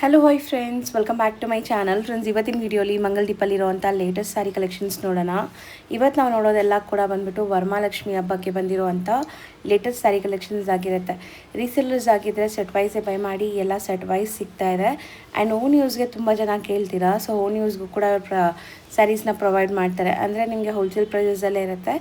Hello hi friends, welcome back to my channel. Friends, ಇವತ್ತಿನ ವಿಡಿಯೋಲಿ ಮಂಗಲ್ದೀಪಲ್ಲಿರುವಂಥ latest sari collections ನೋಡೋಣ. ಇವತ್ತು ನಾವು ನೋಡೋದೆಲ್ಲ ಕೂಡ ಬಂದ್ಬಿಟ್ಟು ವರಮಹಾಲಕ್ಷ್ಮಿ ಹಬ್ಬಕ್ಕೆ ಬಂದಿರುವಂಥ ಲೇಟೆಸ್ಟ್ ಸ್ಯಾರಿ ಕಲೆಕ್ಷನ್ಸ್ ಆಗಿರುತ್ತೆ. ರೀಸೆಲ್ಲರ್ಸ್ ಆಗಿದ್ದರೆ ಸೆಟ್ ವೈಸೇ ಬೈ ಮಾಡಿ, ಎಲ್ಲ ಸೆಟ್ ವೈಸ್ ಸಿಗ್ತಾ ಇದೆ. ಆ್ಯಂಡ್ ಓನ್ ಯೂಸ್ಗೆ ತುಂಬ ಜನ ಕೇಳ್ತೀರಾ, ಸೊ ಓನ್ ಯೂಸ್ಗೂ ಕೂಡ ಸ್ಯಾರೀಸ್ನ ಪ್ರೊವೈಡ್ ಮಾಡ್ತಾರೆ. ಅಂದರೆ ನಿಮಗೆ ಹೋಲ್ಸೇಲ್ ಪ್ರೈಸಲ್ಲೇ ಇರುತ್ತೆ.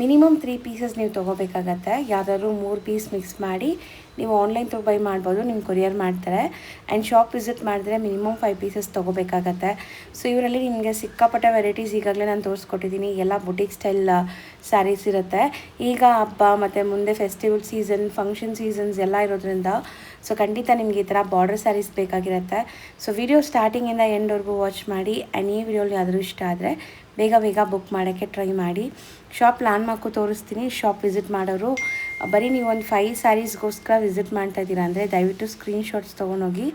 ಮಿನಿಮಮ್ 3 ಪೀಸಸ್ ನೀವು ತೊಗೋಬೇಕಾಗತ್ತೆ. ಯಾವುದಾದ್ರೂ 3 ಪೀಸ್ ಮಿಕ್ಸ್ ಮಾಡಿ ನೀವು ಆನ್ಲೈನ್ ಬೈ ಮಾಡ್ಬೋದು, ನಿಮ್ಮ ಕೊರಿಯರ್ ಮಾಡ್ತಾರೆ. ಆ್ಯಂಡ್ ಶಾಪ್ ವಿಸಿಟ್ ಮಾಡಿದ್ರೆ ಮಿನಿಮಮ್ 5 ಪೀಸಸ್ ತೊಗೋಬೇಕಾಗತ್ತೆ. ಸೊ ಇವರಲ್ಲಿ ನಿಮಗೆ ಸಿಕ್ಕಾಪಟ್ಟೆ ವೆರೈಟೀಸ್ ಈಗಾಗಲೇ ನಾನು ತೋರಿಸ್ಕೊಟ್ಟಿದ್ದೀನಿ. ಎಲ್ಲ ಬುಟಿಕ್ ಸ್ಟೈಲ್ ಸ್ಯಾರೀಸ್ ಇರುತ್ತೆ. ಈಗ ಹಬ್ಬ ಮತ್ತು ಮುಂದೆ ಫೆಸ್ಟಿವಲ್ ಸೀಸನ್, ಫಂಕ್ಷನ್ ಸೀಸನ್ಸ್ ಎಲ್ಲ ಇರೋದ್ರಿಂದ ಸೊ ಖಂಡಿತ ನಿಮಗೆ ಈ ಥರ ಬಾರ್ಡರ್ ಸ್ಯಾರೀಸ್ ಬೇಕಾಗಿರುತ್ತೆ. ಸೊ ವಿಡಿಯೋ ಸ್ಟಾರ್ಟಿಂಗಿಂದ ಎಂಡ್ವರೆಗೂ ವಾಚ್ ಮಾಡಿ. ಆ್ಯಂಡ್ ಈ ವಿಡಿಯೋಲಿ ಯಾವ್ದಾದ್ರು ಇಷ್ಟ ಆದರೆ ಬೇಗ ಬುಕ್ ಮಾಡೋಕ್ಕೆ ಟ್ರೈ ಮಾಡಿ. ಶಾಪ್ ಲ್ಯಾಂಡ್ ಮಾರ್ಕು ತೋರಿಸ್ತೀನಿ. ಶಾಪ್ ವಿಸಿಟ್ ಮಾಡೋರು ಬರೀ ನೀವು ಒಂದು 5 ಸ್ಯಾರೀಸ್ಗೋಸ್ಕರ ವಿಸಿಟ್ ಮಾಡ್ತಾ ಇದ್ದೀರಾ ಅಂದರೆ ದಯವಿಟ್ಟು ಸ್ಕ್ರೀನ್ಶಾಟ್ಸ್ ತೊಗೊಂಡೋಗಿ.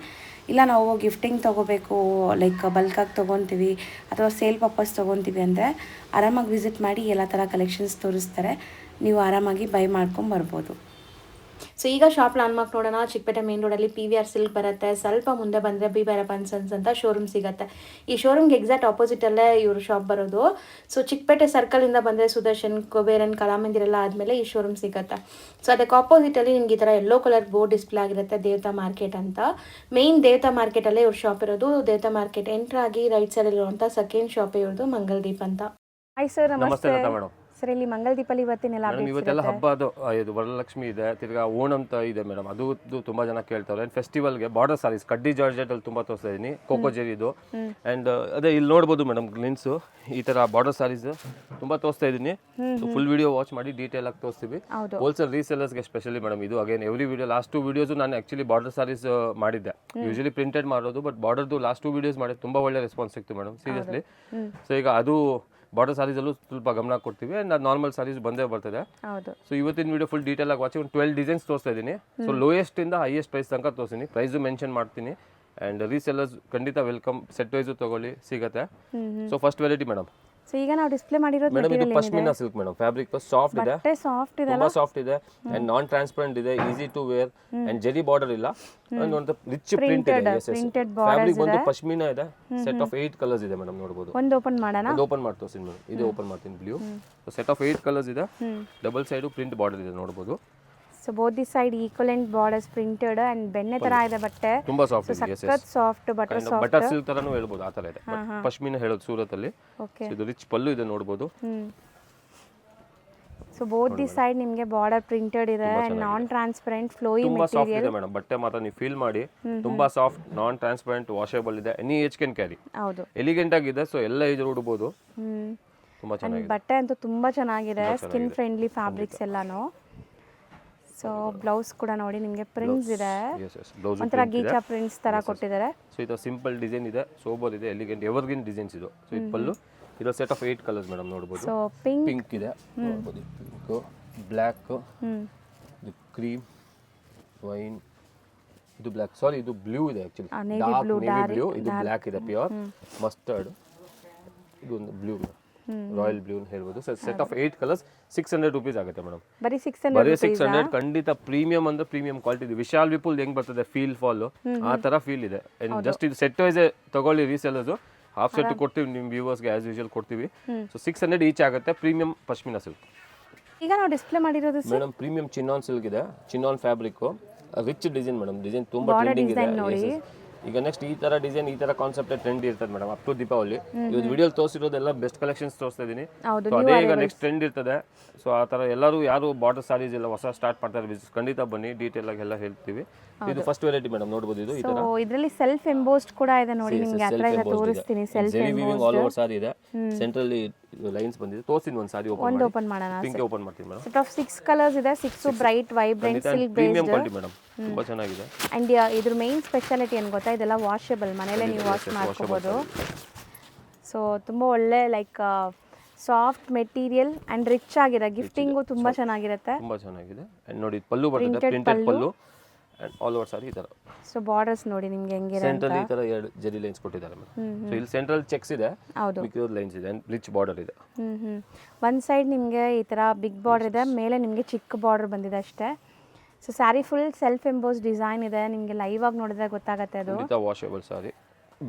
ಇಲ್ಲ ನಾವು ಗಿಫ್ಟಿಂಗ್ ತೊಗೋಬೇಕು, ಲೈಕ್ ಬಲ್ಕಾಗಿ ತೊಗೊತೀವಿ ಅಥವಾ ಸೇಲ್ ಪರ್ಪಸ್ ತೊಗೊತೀವಿ ಅಂದರೆ ಆರಾಮಾಗಿ ವಿಸಿಟ್ ಮಾಡಿ. ಎಲ್ಲ ಥರ ಕಲೆಕ್ಷನ್ಸ್ ತೋರಿಸ್ತಾರೆ, ನೀವು ಆರಾಮಾಗಿ ಬೈ ಮಾಡ್ಕೊಂಬರ್ಬೋದು. ಸೊ ಈಗ ಶಾಪ್ ಲ್ಯಾಂಡ್ ಮಾರ್ಕ್ ನೋಡೋಣ. ಚಿಕ್ಕಪೇಟೆ ಮೇನ್ ರೋಡಲ್ಲಿ PVR ಸಿಲ್ಕ್ ಬರುತ್ತೆ. ಸ್ವಲ್ಪ ಮುಂದೆ ಬಂದರೆ ಬಿ ಭೈರಪ್ಪನ್ ಸನ್ಸ್ ಅಂತ ಶೋರೂಮ್ ಸಿಗುತ್ತೆ. ಈ ಶೋರೂಮ್ಗೆ ಎಕ್ಸಾಕ್ಟ್ ಆಪೋಸಿಟಲ್ಲೇ ಇವರು ಶಾಪ್ ಬರೋದು. ಸೊ ಚಿಕ್ಕಪೇಟೆ ಸರ್ಕಲಿಂದ ಬಂದರೆ ಸುದರ್ಶನ್, ಕುಬೇರನ್, ಕಲಾಮಂದಿರೆಲ್ಲ ಆದಮೇಲೆ ಈ ಶೋರೂಮ್ ಸಿಗುತ್ತೆ. ಸೊ ಅದಕ್ಕೆ ಆಪೋಸಿಟಲ್ಲಿ ನಿಮ್ಗೆ ಈ ಥರ ಯೆಲ್ಲೋ ಕಲರ್ ಬೋರ್ಡ್ ಡಿಸ್ಪ್ಲೇ ಆಗಿರುತ್ತೆ, ದೇವತಾ ಮಾರ್ಕೆಟ್ ಅಂತ. ಮೇಯ್ನ್ ದೇವತಾ ಮಾರ್ಕೆಟಲ್ಲೇ ಇವ್ರ ಶಾಪ್ ಇರೋದು. ದೇವತಾ ಮಾರ್ಕೆಟ್ ಎಂಟ್ರ್ ಆಗಿ ರೈಟ್ ಸೈಡಲ್ಲಿರುವಂಥ ಸೆಕೆಂಡ್ ಶಾಪ್ ಇವ್ರದ್ದು, ಮಂಗಲ್ದೀಪ್ ಅಂತ. ಹಾಯ್ ಸರ್, ನಮಸ್ತೆ. ಸರ್, ಇಲ್ಲಿ ಮಂಗಲ್ದೀಪಲ್ಲಿ ಇವತ್ತಿನೆಲ್ಲ ಇವತ್ತೆಲ್ಲ ಹಬ್ಬ ಅದು ಇದು ವರಲಕ್ಷ್ಮಿ ಇದೆ, ತಿರ್ಗಾ ಓಣಂ ಅಂತ ಇದೆ ಮೇಡಮ್. ಅದು ತುಂಬಾ ಜನ ಕೇಳ್ತಾರೆ. ಫೆಸ್ಟಿವಲ್ಗೆ ಬಾರ್ಡರ್ ಸಾರೀಸ್ ಕಡ್ಡಿ ಜಾರ್ಜೆಟ್ ಅಲ್ಲಿ ತುಂಬಾ ತೋರಿಸ್ತಾ ಇದೀನಿ, ಕೋಕೋ ಜೆರಿದು. ಅಂಡ್ ಅದೇ ಇಲ್ಲಿ ನೋಡ್ಬೋದು ಮೇಡಮ್, ಗ್ಲಿನ್ಸ್ ಈ ತರ ಬಾರ್ಡರ್ ಸಾರೀಸ್ ತುಂಬಾ ತೋರಿಸ್ತಾ ಇದೀನಿ. ಫುಲ್ ವಿಡಿಯೋ ವಾಚ್ ಮಾಡಿ ಡೀಟೇಲ್ ಆಗಿ ತೋರಿಸ್ತೀವಿ. ಹೋಲ್ಸೇಲ್ ರೀಸೆಲ್ಲರ್ಸ್ಗೆ ಸ್ಪೆಷಲಿ ಮೇಡಮ್. ಇದು again every video last 2 videos ನಾನು ಆಕ್ಚುಲಿ ಬಾರ್ಡರ್ ಸಾರೀಸ್ ಮಾಡಿದ್ದೆ. ಯೂಶಲಿ ಪ್ರಿಂಟೆಡ್ ಮಾಡೋದು, ಬಟ್ ಬಾರ್ಡರ್ದು ಲಾಸ್ಟ್ 2 ವಿಡಿಯೋಸ್ ಮಾಡಿದ್ದು ತುಂಬಾ ಒಳ್ಳೆ ರೆಸ್ಪಾನ್ಸ್ ಸಿಕ್ತು ಮೇಡಮ್, ಸೀರಿಯಸ್ಲಿ. ಸೊ ಈಗ ಅದು ಬಾರ್ಡರ್ ಸಾರೀಸಲ್ಲೂ ಸ್ವಲ್ಪ ಗಮನ ಕೊಡ್ತೀವಿ. ಅಂಡ್ ನಾರ್ಮಲ್ ಸಾರೀಸ್ ಬಂದೇ ಬರ್ತದೆ. ಸೊ ಇವತ್ತಿನ ವಿಡಿಯೋ ಫುಲ್ ಡೀಟೇಲ್ ಆಗಿ ವಾಚಿ. ಒಂದು 12 ಡಿಸೈನ್ಸ್ ತೋರಿಸ್ತಾ ಇದ್ದೀನಿ. ಸೊ ಲೋಯೆಸ್ಟ್ ಇಂದ ಹೈಯೆಸ್ಟ್ ಪ್ರೈಸ್ ತನಕ ತೋರಿಸ್ತೀನಿ. ಪ್ರೈಸ್ ಮೆನ್ಷನ್ ಮಾಡ್ತೀನಿ. ಅಂಡ್ ರೀಸೆಲ್ಲರ್ಸ್ ಖಂಡಿತ ವೆಲ್ಕಮ್. ಸೆಟ್ ವೈಸು ತಗೊಳ್ಳಿ, ಸಿಗುತ್ತೆ. So first variety madam. So ಈಗ ನಾವು ಡಿಸ್ಪ್ಲೇ ಮಾಡಿರೋದು ಮೇಡಮ್, ಇದು pashmina silk madam. Fabric soft ಇದೆ, ತುಂಬಾ ಸಾಫ್ಟ್ ಇದೆ. ಅಂಡ್ ನಾನ್ ಟ್ರಾನ್ಸ್ಪರೆಂಟ್ ಇದೆ, easy to wear. And zari border ಇಲ್ಲ, ಅಂಡ್ ಒಂದು ರಿಚ್ ಪ್ರಿಂಟ್ ಇದೆ. ಫ್ಯಾಬ್ರಿಕ್ ಒಂದು ಪಶ್ಮಿನಾ ಇದೆ. ಸೆಟ್ ಆಫ್ 8 ಕಲರ್ಸ್ ಇದೆ ಮೇಡಮ್, ನೋಡಬಹುದು. ಒಂದು ಓಪನ್ ಮಾಡೋಣ. ಒಂದು ಓಪನ್ ಮಾಡಿ ತೋರಿಸ್ತೀನಿ ಮೇಡಮ್. ಇದು ಓಪನ್ ಮಾಡ್ತೀನಿ. ಬ್ಲೂ ಸೆಟ್ ಆಫ್ 8 ಕಲರ್ಸ್ ಇದೆ. ಡಬಲ್ ಸೈಡ್ ಪ್ರಿಂಟ್ ಬಾರ್ಡರ್ ಇದೆ, ನೋಡಬಹುದು. So both the side equivalent borders printed and ಬೆಣ್ಣೆ ತರ ಇದೆ ಬಟ್ಟೆ. ತುಂಬಾ ಸಾಫ್ಟ್ ಇದೆ. ಸಖತ್ ಸಾಫ್ಟ್ ಬಟರ್ ಸಿಲ್ಕ್ ತರನು ಹೇಳ್ಬೋದು, ಆ ತರ ಇದೆ. ಪಶ್ಮಿನಾ ಹೇಳೋದು ಸೂರತ್ ಅಲ್ಲಿ. ಇದು ರಿಚ್ ಪಲ್ಲು ಇದೆ, ನೋಡಬಹುದು. ಸೊ ಬೋತ್ ದಿ ಸೈಡ್ ನಿಮಗೆ ಬಾರ್ಡರ್ ಪ್ರಿಂಟೆಡ್ ಇದೆ ಅಂಡ್ ನಾನ್ ಟ್ರಾನ್ಸ್ಪರೆಂಟ್ ಫ್ಲೋಯಿ ತುಂಬಾ ಸಾಫ್ಟ್ ಇದೆ ಮೇಡಮ್. ಬಟ್ಟೆ ಮಾತ್ರ ನೀವು ಫೀಲ್ ಮಾಡಿ, ತುಂಬಾ ಸಾಫ್ಟ್, ನಾನ್ ಟ್ರಾನ್ಸ್ಪರೆಂಟ್, ವಾಷೇಬಲ್ ಇದೆ. Any age can carry. ಹೌದು, ಎಲಿಗೆಂಟ್ ಆಗಿದೆ. ಸೊ ಎಲ್ಲ ಏಜ್ ಉಡಬಹುದು. ತುಂಬಾ ಚೆನ್ನಾಗಿದೆ. ಬಟ್ಟೆ ಅಂತೂ ತುಂಬಾ ಚೆನ್ನಾಗಿದೆ. ಸ್ಕಿನ್ ಫ್ರೆಂಡ್ಲಿ ಫ್ಯಾಬ್ರಿಕ್ಸ್ ಎಲ್ಲಾನು. ಸೊ ಬ್ಲೌಸ್ ಕೂಡ ನೋಡಿ, ನಿಮಗೆ ಪ್ರಿಂಟ್ಸ್ ಇದೆ, ಒಂಥರ ಗೀಚಾ ಪ್ರಿಂಟ್ಸ್ ತರ ಕೊಟ್ಟಿದ್ದಾರೆ. ಸೊ ಇದು ಸಿಂಪಲ್ ಡಿಸೈನ್ ಇದೆ, ಸೋಬರ್ ಇದೆ, ಎಲಿಗೆಂಟ್ ಎವರ್ಗ್ರೀನ್ ಡಿಸೈನ್ಸ್ ಇದು. ಸೊ ಇದು ಪಲ್ಲು. ಇದು ಸೆಟ್ ಆಫ್ 8 ಕಲರ್ಸ್ ಮೇಡಮ್, ನೋಡಬಹುದು. ಸೊ ಪಿಂಕ್ ಇದೆ, ನೋಡಬಹುದು. ಪಿಂಕ್, ಬ್ಲ್ಯಾಕ್, ಇದು ಕ್ರೀಮ್, ವೈನ್, ಇದು ಬ್ಲ್ಯಾಕ್. ಸಾರಿ, ಇದು ಬ್ಲೂ ಇದೆ ಆಕ್ಚುಲಿ. Dark navy blue. ಇದು ಬ್ಲ್ಯಾಕ್ ಇದೆ, ಪ್ಯೂರ್ ಮಸ್ಟರ್ಡ್. ಇದು ಒಂದು ಬ್ಲೂ, ರಾಯಲ್ ಬ್ಲೂ ಅಂತ ಹೇಳ್ಬೋದು. ಸೆಟ್ ಆಫ್ 8 ಕಲರ್ಸ್ 600 rupees ಆಗುತ್ತೆ ಮೇಡಮ್. ಬರೀ 600. ಖಂಡಿತ ಪ್ರೀಮಿಯಂ ಅಂದ್ರೆ ಪ್ರೀಮಿಯಂ ಕ್ವಾಲಿಟಿ ಇದೆ. ವಿಶಾಲ್ ವಿಪುಲ್ ಹೆಂಗ್ ಬರ್ತದೆ ಫೀಲ್ ಫಾಲ್, ಆ ತರ ಫೀಲ್ ಇದೆ. ಜಸ್ಟ್ ಇದು ಸೆಟ್ ವೈಸ್ ತಗೊಳ್ಳಿ. ರೀಸೆಲ್ಲರ್ಸ್ ಹಾಫ್ ಸೆಟ್ ಕೊಡ್ತೀವಿ ನಿಮ್ಮ ವ್ಯೂವರ್ಸ್ಗೆ, ಆಸ್ ಯೂಶುವಲ್ ಕೊಡ್ತೀವಿ. ಸೊ 600 ಈಚ್ ಆಗುತ್ತೆ. Premium pashmina silk. ಈಗ ನಾವು ಡಿಸ್ಪ್ಲೇ ಮಾಡಿರೋದು ಮೇಡಮ್ ಪ್ರೀಮಿಯಂ ಚಿನ್ನಾನ್ ಸಿಲ್ಕ್ ಇದೆ. Chinon fabric, rich design madam. Design ತುಂಬಾ ಟ್ರೆಂಡಿಂಗ್ ಇದೆ. ಈಗ ನೆಕ್ಸ್ಟ್ ಈ ತರ ಡಿಸೈನ್, ಈ ತರ ಕಾನ್ಸೆಪ್ಟ್ ಟ್ರೆಂಡ್ ಇರ್ತದೆ ಮೇಡಮ್ ಅಪ್ ಟು ದೀಪಾವಳಿ. ಇವತ್ತು ವಿಡಿಯೋ ತೋರಿಸಿರೋದೆಲ್ಲ ಬೆಸ್ಟ್ ಕಲೆಕ್ಷನ್ಸ್ ತೋರಿಸ್ತಾ ಇದೀನಿ. ಅದೇ ಈಗ ನೆಕ್ಸ್ಟ್ ಟ್ರೆಂಡ್ ಇರ್ತದೆ. ಸೊ ಆ ತರ ಎಲ್ಲರೂ ಯಾರು ಬಾರ್ಡರ್ ಸಾರೀಸ್ ಎಲ್ಲ ಹೊಸ ಸ್ಟಾರ್ಟ್ ಮಾಡ್ತಾರೆ ಬಿಸ್ನೆಸ್, ಖಂಡಿತ ಬನ್ನಿ. ಡೀಟೇಲ್ ಆಗಿ ಎಲ್ಲ ಹೇಳ್ತೀವಿ. ಇದು ಫಸ್ಟ್ ವೆರೈಟಿ ಮೇಡಮ್, ನೋಡಬಹುದು. ಇದು ಈ ತರ ಇದರಲ್ಲಿ ಸೆಲ್ಫ್ ಎಂಬೋಸ್ಡ್ ಕೂಡ ಇದೆ ನೋಡಿ. ನಿಮಗೆ ಹತ್ರ ಇದೆ ತೋರಿಸ್ತೀನಿ. ಸೆಲ್ಫ್ ಎಂಬೋಸ್ಡ್ ಆಲ್ ಓವರ್ ಸಾರಿ ಇದೆ. ಸೆಂಟ್ರಲ್ಲಿ ಲೈನ್ಸ್ ಬಂದಿದೆ. ತೋರಿಸ್ತೀನಿ ಒಂದು ಸಾರಿ ಓಪನ್ ಮಾಡೋಣ. ಪಿಂಕ್ ಓಪನ್ ಮಾಡ್ತೀನಿ ಮೇಡಮ್. ಸೆಟ್ ಆಫ್ 6 ಕಲರ್ಸ್ ಇದೆ. 6 bright vibrant silk premium quality madam, ತುಂಬಾ ಚೆನ್ನಾಗಿದೆ. ಅಂಡ್ ಇದ್ರ ಮೇನ್ ಸ್ಪೆಷಾಲಿಟಿ ಏನು ಗೊತ್ತಾ, ಇದೆಲ್ಲ ವಾಷಬಲ್, ಮನೇಲೆ ನೀವು ವಾಶ್ ಮಾಡ್ಕೋಬಹುದು. ಸೊ ತುಂಬಾ ಒಳ್ಳೆ like soft material and rich ಆಗಿದೆ. ಗಿಫ್ಟಿಂಗು ತುಂಬಾ ಚೆನ್ನಾಗಿರುತ್ತೆ. ತುಂಬಾ ಚೆನ್ನಾಗಿದೆ. ಅಂಡ್ ನೋಡಿ ಪಲ್ಲು ಬರ್ತದೆ, printed pallu and all over sari ಈ ತರ. ಸೊ ಬಾರ್ಡರ್ಸ್ ನೋಡಿ ನಿಮಗೆ ಹೆಂಗಿದೆ. ಸೆಂಟ್ರಲ್ ಈ ತರ 2 ಜೆರಿ ಲೈನ್ಸ್ ಕೊಟ್ಟಿದ್ದಾರೆ ಮೇಡಮ್. ಸೊ ಇಲ್ಲಿ ಸೆಂಟ್ರಲ್ ಚೆಕ್ಸ್ ಇದೆ, ಮಿಕ್ಕಿರೋದು ಲೈನ್ಸ್ ಇದೆ. ಅಂಡ್ ರಿಚ್ ಬಾರ್ಡರ್ ಇದೆ. ಒಂದ್ ಸೈಡ್ ನಿಮಗೆ ಈ ತರ ಬಿಗ್ ಬಾರ್ಡರ್ ಇದೆ, ಮೇಲೆ ನಿಮಗೆ ಚಿಕ್ಕ ಬಾರ್ಡರ್ ಬಂದಿದೆ ಅಷ್ಟೇ. So sari full self emboss design ಇದೆ, ನಿಮಗೆ ಲೈವ್ ಆಗಿ ನೋಡಿದ್ರೆ ಗೊತ್ತಾಗುತ್ತೆ ಅದು. ಖಂಡಿತ ವಾಷೇಬಲ್ ಸಾರಿ.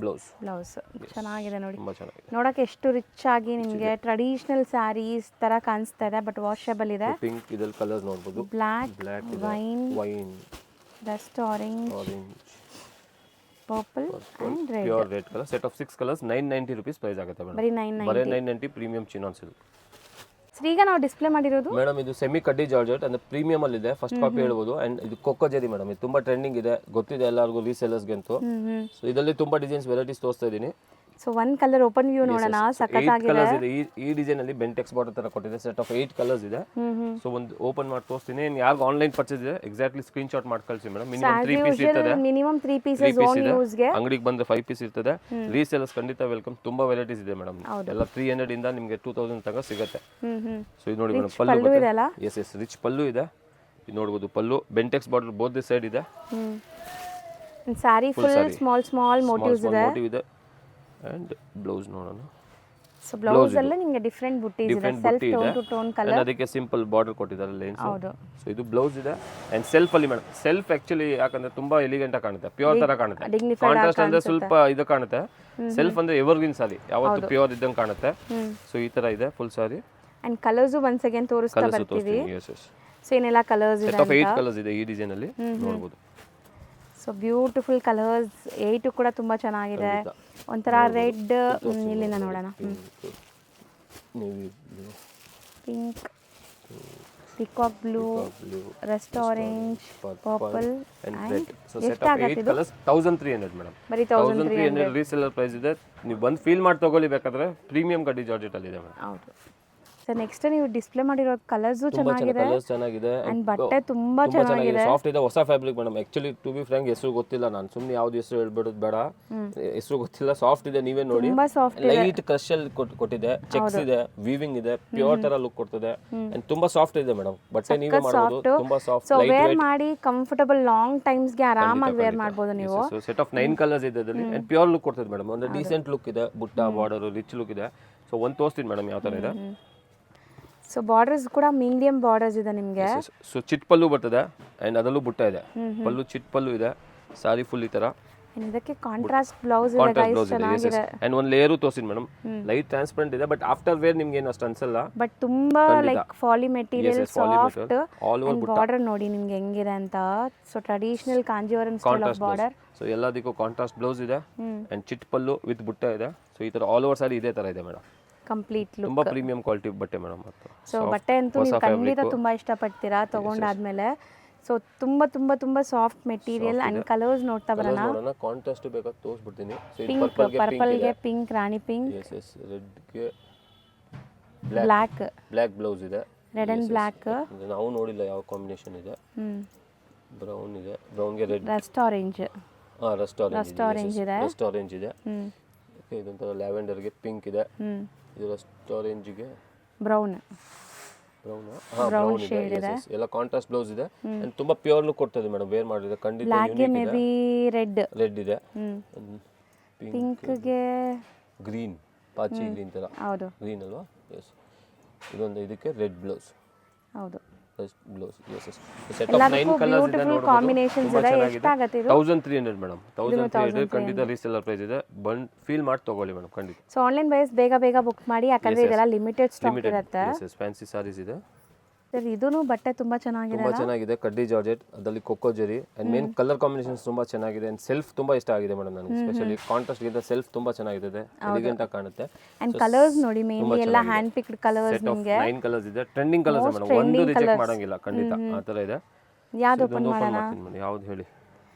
ಬ್ಲೌಸ್ ಚೆನ್ನಾಗಿದೆ ನೋಡಿ, ತುಂಬ ಚೆನ್ನಾಗಿದೆ. ನೋಡೋಕೆ ಎಷ್ಟು ರಿಚ್ ಆಗಿ ನಿಮಗೆ ಟ್ರೆಡಿಷನಲ್ ಸ್ಯಾರೀಸ್ ಥರ ಕಾಣಿಸ್ತಾ ಇದೆ, ಬಟ್ ವಾಷೇಬಲ್ ಇದೆ. ಪಿಂಕ್ ಇದಲ್ಲಿ ಕಲರ್ ನೋಡ್ಬೋದು, black, wine, dust orange, purple and red. Pure red colour. Set of 6 colours 990 rupees price ಆಗುತ್ತೆ ಮೇಡಮ್. ಬರೀ 990 ಪ್ರೀಮಿಯಂ ಚಿನಾನ್ ಸಿಲ್ಕ್. ಸರ್ ಈಗ ನಾವು ಡಿಸ್ಪ್ಲೇ ಮಾಡಿರೋದು ಮೇಡಮ್ ಇದು ಸೆಮಿ ಕಡ್ಡಿ ಜಾರ್ಜೆಟ್ ಅಂದ್ರೆ ಪ್ರೀಮಿಯಂ ಅಲ್ಲಿ ಇದೆ, ಫಸ್ಟ್ ಕಾಪಿ ಹೇಳ್ಬೋದು. ಅಂಡ್ ಇದು ಕೊಕ್ಕೋ ಜರಿ ಮೇಡಮ್, ಇದು ತುಂಬಾ ಟ್ರೆಂಡಿಂಗ್ ಇದೆ, ಗೊತ್ತಿದೆ ಎಲ್ಲರಿಗೂ, ರೀಸೆಲ್ಲರ್ಸ್ಗೆ ಅಂತೂ. ಸೊ ಇದರಲ್ಲಿ ತುಂಬಾ ಡಿಸೈನ್ಸ್ ವೆರೈಟೀಸ್ ತೋರಿಸ್ತಾ ಇದ್ದೀನಿ. ಸೊ ಒಂದು ಕಲರ್ ಓಪನ್ ವ್ಯೂ ನೋಡೋಣ, ಸಖತ್ತಾಗಿದೆ. ಕಲರ್ಸ್ ಇದೆ ಈ ಡಿಸೈನ್ ಅಲ್ಲಿ ಬೆಂಟೆಕ್ಸ್ ಬಾರ್ಡರ್ ತರ ಕೊಟ್ಟಿದೆ. ಸೆಟ್ ಆಫ್ 8 ಕಲರ್ಸ್ ಇದೆ. ಸೊ ಒಂದು ಓಪನ್ ಮಾಡಿ ತೋರಿಸ್ತೀನಿ. ಯಾರು ಆನ್ಲೈನ್ ಪರ್ಚೇಸ್ ಇದೆ ಎಕ್ಸಾಕ್ಟ್ಲಿ ಸ್ಕ್ರೀನ್ ಶಾಟ್ ಮಾಡಿ ಕಳಿಸಿ ಮೇಡಮ್. ಮಿನಿಮಮ್ 3 ಪೀಸ್ ಇರ್ತದೆ, ಮಿನಿಮಮ್ 3 ಪೀಸಸ್ ಓನ್ ಯೂಸ್ ಗೆ. ಅಂಗಡಿಗೆ ಬಂದ್ರೆ 5 ಪೀಸ್ ಇರ್ತದೆ. ರೀಸೆಲ್ಲರ್ಸ್ ಖಂಡಿತ ವೆಲ್ಕಮ್. ತುಂಬಾ ವೆರೈಟೀಸ್ ಇದೆ ಮೇಡಮ್, ಎಲ್ಲ 300 ಇಂದ ನಿಮಗೆ 2000 ತನಕ ಸಿಗುತ್ತೆ. ಸೊ ಇದು ನೋಡಿ ಮೇಡಮ್, ಪಲ್ಲು ಇದೆ. ಎಸ್ ರಿಚ್ ಪಲ್ಲು ಇದೆ, ಇದು ನೋಡಬಹುದು. Pallu Bentex border both the side ಇದೆ. ಸ್ಯಾರಿ ಫುಲ್ ಸ್ಮಾಲ್ ಮೋಟಿವ್ಸ್ ಇದೆ. ಅಂಡ್ ಬ್ಲೌಸ್ ನೋಡೋಣ. ಸೊ ಬ್ಲೌಸ್ ಅಲ್ಲಿ ನಿಮಗೆ ಡಿಫರೆಂಟ್ ಬುಟ್ಟೀಸ್ ಇದೆ, self tone to tone colour. ಅದಕ್ಕೆ ಸಿಂಪಲ್ ಬಾರ್ಡರ್ ಕೊಟ್ಟಿದ್ದಾರೆ ಲೈನ್ಸ್. ಸೊ ಇದು ಬ್ಲೌಸ್ ಇದೆ. ಅಂಡ್ ಸೆಲ್ಫ್ ಅಲ್ಲಿ ಮೇಡಮ್, ಸೆಲ್ಫ್ ಆಕ್ಚುಲಿ ಯಾಕಂದ್ರೆ ತುಂಬಾ ಎಲಿಗೆಂಟ್ ಆಗಿ ಕಾಣುತ್ತೆ, ಪ್ಯೂರ್ ತರ ಕಾಣುತ್ತೆ. ಕಾಂಟ್ರಾಸ್ಟ್ ಅಂದ್ರೆ ಸ್ವಲ್ಪ ಇದು ಕಾಣುತ್ತೆ. ಸೆಲ್ಫ್ ಅಂದ್ರೆ ಎವರ್ಗ್ರೀನ್ ಸಾರಿ, ಯಾವತ್ತು ಪ್ಯೂರ್ ಇದ್ದಂಗೆ ಕಾಣುತ್ತೆ. ಸೊ ಈ ತರ ಇದೆ full sorry. And colours once again ತೋರಿಸ್ತಾ ಬರ್ತೀವಿ. ಸೊ ಏನೆಲ್ಲ ಕಲರ್ಸ್ ಇದೆ, 8 ಕಲರ್ಸ್ ಇದೆ ಈ ಡಿಸೈನ್ ಅಲ್ಲಿ ನೋಡಬಹುದು. ಸೊ ಬ್ಯೂಟಿಫುಲ್ ಕಲರ್ಸ್, 8 ಕೂಡ ತುಂಬಾ ಚೆನ್ನಾಗಿದೆ. ಒಂಥರ ರೆಡ್, ಇಲ್ಲಿಂದ ನೋಡೋಣ, pink, peacock blue, Rust orange, purple and ಎಷ್ಟಾಗುತ್ತೆ ಇದು? 1300 ಮೇಡಮ್. ಬರೀ 1300 ರೀಸೆಲ್ಲರ್ ಪ್ರೈಸ್ ಇದೆ. ನೀವು ಬಂದು ಫೀಲ್ ಮಾಡಿ ತಗೊಳ್ಳಿ, ಬೇಕಾದ್ರೆ ಪ್ರೀಮಿಯಂ ಕಡ್ಡಿ ಜಾರ್ಜೆಟ್ ಅಲ್ಲಿ ಇದೆ ಮೇಡಮ್. ಹೌದು ಸರ್. ನೆಕ್ಸ್ಟ್ ನೀವು ಡಿಸ್ಪ್ಲೇ ಮಾಡಿರೋ ಕಲರ್ಸ್ ಚೆನ್ನಾಗಿದೆ, ಕಲರ್ಸ್ ಚೆನ್ನಾಗಿದೆ. ಅಂಡ್ ಬಟ್ಟೆ ತುಂಬಾ ಚೆನ್ನಾಗಿದೆ, ಸಾಫ್ಟ್ ಇದೆ, ಹೊಸ fabric madam. Actually to be frank ಹೆಸರು ಗೊತ್ತಿಲ್ಲ, ನಾನು ಸುಮ್ಮನೆ ಯಾವ್ದು ಹೆಸರು ಹೇಳ್ಬಿಡೋದು ಬೇಡ, ಹೆಸರು ಗೊತ್ತಿಲ್ಲ. ಸಾಫ್ಟ್ ಇದೆ, ನೀವೇ ನೋಡಿ. ತುಂಬಾ ಸಾಫ್ಟ್, ಲೈಟ್ ಕ್ರಶ್ ಅಲ್ಲಿ ಕೊಟ್ಟಿದೆ, ಚೆಕ್ಸ್ ಇದೆ, ವೀವಿಂಗ್ ಇದೆ, ಪ್ಯೂರ್ ತರ ಲುಕ್ ಕೊಡ್ತದೆ. ಅಂಡ್ ತುಂಬಾ ಸಾಫ್ಟ್ ಇದೆ ಮೇಡಮ್, ಬಟ್ಟೆ ನೀವೇ ಮಾಡಬಹುದು. ತುಂಬಾ ಸಾಫ್ಟ್, ಸೊ ವೇರ್ ಮಾಡಿ ಕಂಫರ್ಟಬಲ್ ಲಾಂಗ್ ಟೈಮ್ಸ್ ಗೆ ಆರಾಮಾಗಿ ವೇರ್ ಮಾಡಬಹುದು ನೀವು. ಸೆಟ್ ಆಫ್ 9 ಕಲರ್ಸ್ ಇದೆ ಅದರಲ್ಲಿ. ಅಂಡ್ ಪ್ಯೂರ್ ಲುಕ್ ಕೊಡ್ತದೆ ಮೇಡಮ್, ಒಂದು ಡೀಸೆಂಟ್ ಲುಕ್ ಇದೆ, ಬುಟ್ಟ ಬಾರ್ಡರ್ ರಿಚ್ ಲುಕ್ ಇದೆ. ಸೊ ಒಂದು ತೋರಿಸ್ತೀನಿ ಮೇಡಮ್ ಯಾವ ತರ ಇದೆ. ಸೊ ಬಾರ್ಡರ್ಸ್ ಕೂಡ ಮೀಡಿಯಂ ಬಾರ್ಡರ್ಸ್ ಇದೆ ನಿಮಗೆ. ಸೊ ಚಿಟ್ ಪಲ್ಲು ಬರ್ತದೆ, ಅಂಡ್ ಅದರಲ್ಲೂ ಬುಟ್ಟ ಇದೆ. ಪಲ್ಲು ಚಿಟ್ ಪಲ್ಲು ಇದೆ, ಸಾರಿ ಫುಲ್ ಈ ತರ. ಇದಕ್ಕೆ ಕಾಂಟ್ರಾಸ್ಟ್ ಬ್ಲೌಸ್ ಇದೆ ಗೈಸ್, ಚೆನ್ನಾಗಿದೆ. ಅಂಡ್ ಒಂದು ಲೇಯರ್ ತೋರಿಸ್ತೀನಿ ಮೇಡಮ್, ಲೈಟ್ ಟ್ರಾನ್ಸ್ಪರೆಂಟ್ ಇದೆ, ಬಟ್ ಆಫ್ಟರ್ ವೇರ್ ನಿಮ್ಗೆ ಏನು ಅಷ್ಟು ಅನ್ಸಲ್ಲ. ಬಟ್ ತುಂಬಾ ಲೈಕ್ ಫಾಲಿ ಮೆಟೀರಿಯಲ್, ಸಾಫ್ಟ್. ಅಂಡ್ ಬಾರ್ಡರ್ ನೋಡಿ ನಿಮ್ಗೆ ಹೆಂಗಿದೆ ಅಂತ. So traditional Kanjeevaram style of border. So ಎಲ್ಲದಕ್ಕೂ ಕಾಂಟ್ರಾಸ್ಟ್ ಬ್ಲೌಸ್ ಇದೆ, ಅಂಡ್ ಚಿಟ್ ಪಲ್ಲು ವಿತ್ ಬುಟ್ಟ ಇದೆ. ಸೊ ಈ ತರ ಆಲ್ ಓವರ್ ಸಾರಿ ಇದೇ ತರ ಇದೆ ಮೇಡಮ್. ಕಂಪ್ಲೀಟ್ ಲುಕ್, ತುಂಬಾ ಪ್ರೀಮಿಯಂ ಕ್ವಾಲಿಟಿ ಬಟ್ಟೆ ಮೇಡಮ್. ಸೊ ಬಟ್ಟೆ ಅಂತೂ ನೀವು ಖಂಡಿತ ತುಂಬಾ ಇಷ್ಟಪಡ್ತೀರಾ ತಗೊಂಡಾದ್ಮೇಲೆ. ಸೊ ತುಂಬಾ ತುಂಬಾ ತುಂಬಾ ಸಾಫ್ಟ್ ಮೆಟೀರಿಯಲ್. ಅಂಡ್ ಕಲರ್ಸ್ ನೋಡ್ತಾ ಬರೋಣ. ಕಾಂಟ್ರಾಸ್ಟ್ ಬೇಕಾದ್ರೆ ತೋರಿಸ್ಬಿಡ್ತೀನಿ. ಪರ್ಪಲ್ ಗೆ ಪಿಂಕ್, ರಾಣಿ ಪಿಂಕ್, ರೆಡ್ ಗೆ ಬ್ಲಾಕ್ ಬ್ಲೌಸ್ ಇದೆ, ರೆಡ್ ಅಂಡ್ ಬ್ಲಾಕ್. ನಾವು ನೋಡಿಲ್ಲ ಯಾವ ಕಾಂಬಿನೇಷನ್ ಇದೆ. ಬ್ರೌನ್ ಇದೆ, ಬ್ರೌನ್ ಗೆ red, Rust orange. Rust orange ಇದೆ. ಇದೊಂಥರ ಲ್ಯಾವೆಂಡರ್ ಗೆ ಪಿಂಕ್ ಇದೆ. ಇದು ರಸ್ಟ್ ಆರೆಂಜ್ ಗೆ ಬ್ರೌನ್ ಶೇಡ್ ಇದೆ. ಎಲ್ಲ ಕಾಂಟ್ರಾಸ್ಟ್ ಬ್ಲೌಸ್ ಇದೆ. ಅಂಡ್ ತುಂಬಾ ಪ್ಯೂರ್ ಲುಕ್ ಕೊಡ್ತದೆ ಮೇಡಮ್, ವೇರ್ ಮಾಡಿದ್ರೆ ಖಂಡಿತ. ಬ್ಲಾಕ್ ಗೆ ಮೇ ಬಿ ರೆಡ್ ಇದೆ, ಪಿಂಕ್ ಗೆ ಗ್ರೀನ್, ಪಾಚಿ ಗ್ರೀನ್ ತರ. ಹೌದು, ಗ್ರೀನ್ ಅಲ್ವಾ? ಎಸ್. ಇದೊಂದು ಇದಕ್ಕೆ ರೆಡ್ ಬ್ಲೌಸ್. ಹೌದು, ಬ್ಲೌಸ್. ಸೆಟ್ ಆಫ್ 9 ಕಲರ್ಸ್ ಇದೆ ನೋಡಬಹುದು. ಕಾಂಬಿನೇಷನ್ಸ್ ಇದೆ. ಎಷ್ಟಾಗುತ್ತೆ ಇದು? 1300 ಮೇಡಂ. 1300 ಖಂಡಿತ ರೀಸೆಲ್ಲರ್ ಪ್ರೈಸ್ ಇದೆ. ಬಂದು ಫೀಲ್ ಮಾಡಿ ತಗೊಳ್ಳಿ ಮೇಡಂ ಖಂಡಿತ. ಸೊ ಆನ್ಲೈನ್ ಬೈಸ್ ಬೇಗ ಬುಕ್ ಮಾಡಿ, ಯಾಕಂದ್ರೆ ಇದೆಲ್ಲ ಲಿಮಿಟೆಡ್ ಸ್ಟಾಕ್ ಇರುತ್ತೆ. ಎಸ್, ಫ್ಯಾನ್ಸಿ ಸಾರೀಸ್ ಇದೆ. ಸರ್ ಇದೂನು ಬಟ್ಟೆ ತುಂಬಾ ಚೆನ್ನಾಗಿದೆ, ತುಂಬಾ ಚೆನ್ನಾಗಿದೆ. ಕಡ್ಡಿ ಜಾರ್ಜೆಟ್, ಅದರಲ್ಲಿ ಕೊಕ್ಕೋ ಜರಿ. ಅಂಡ್ ಮೇನ್ ಕಲರ್ ಕಾಂಬಿನೇಷನ್ಸ್ ತುಂಬಾ ಚೆನ್ನಾಗಿದೆ. ಅಂಡ್ ಸೆಲ್ಫ್ ತುಂಬಾ ಇಷ್ಟ ಆಗಿದೆ ಮೇಡಮ್ ನನಗೆ. ಸ್ಪೆಷಲಿ ಕಾಂಟ್ರಾಸ್ಟ್ ಗಿಂತ ಸೆಲ್ಫ್ ತುಂಬಾ ಚೆನ್ನಾಗಿದೆ, ಎಲಿಗೆಂಟ್ ಆಗಿ ಕಾಣುತ್ತೆ. ಅಂಡ್ ಕಲರ್ಸ್ ನೋಡಿ, ಮೇನ್ಲಿ ಎಲ್ಲ ಹ್ಯಾಂಡ್ ಪಿಕ್ಡ್ ಕಲರ್ಸ್. ನಿಮಗೆ 9 ಕಲರ್ಸ್ ಇದೆ, ಟ್ರೆಂಡಿಂಗ್ ಕಲರ್ಸ್ ಮೇಡಮ್. ಒಂದು ರಿಜೆಕ್ಟ್ ಮಾಡಂಗಿಲ್ಲ ಖಂಡಿತ, ಆ ತರ ಇದೆ. ಯಾವುದು ಓಪನ್ ಮಾಡೋಣ? ಯಾವುದು ಹೇಳಿ?